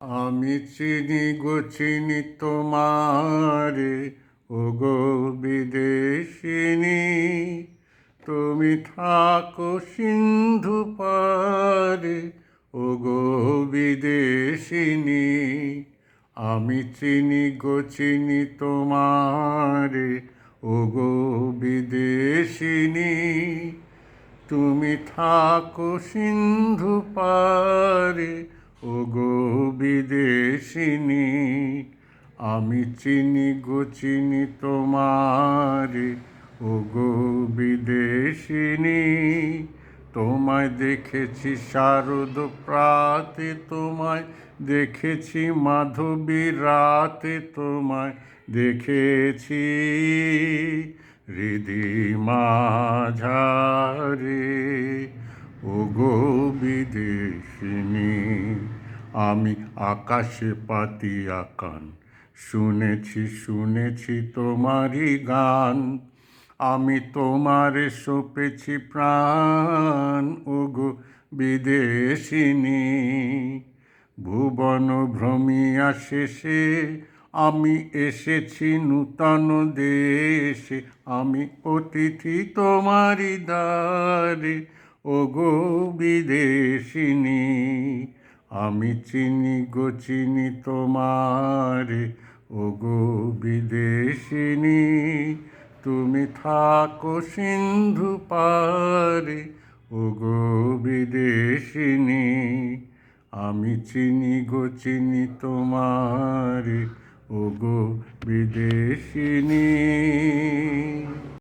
আমি চিনি গো চিনি তোমারে, ওগো বিদেশিনী। তুমি থাকো সিন্ধু পারে, ওগো বিদেশিনী। আমি চিনি গো চিনি তোমারে, ওগো বিদেশিনী। তুমি থাকো সিন্ধু পারে, ওগো বিদেশিনী। আমি চিনি গো চিনি তোমারে, ওগো বিদেশিনী। তোমায় দেখেছি শারদ প্রাতে, তোমায় দেখেছি মাধবী রাতে, তোমায় দেখেছি হৃদি মাঝারে, ওগো বিদেশিনী। আমি আকাশে পাতিয়া কান, শুনেছি শুনেছি তোমারই গান। আমি তোমারে সঁপেছি প্রাণ, ওগো বিদেশিনী। ভুবন ভ্রমিয়া শেষে আমি এসেছি নূতন দেশে। আমি অতিথি তোমারি দ্বারে, ওগো বিদেশিনী। আমি চিনি গো চিনি তোমারে, ওগো বিদেশিনী। তুমি থাকো সিন্ধু পারে, ওগো বিদেশিনী। আমি চিনি গো চিনি তোমারে, ওগো বিদেশিনী।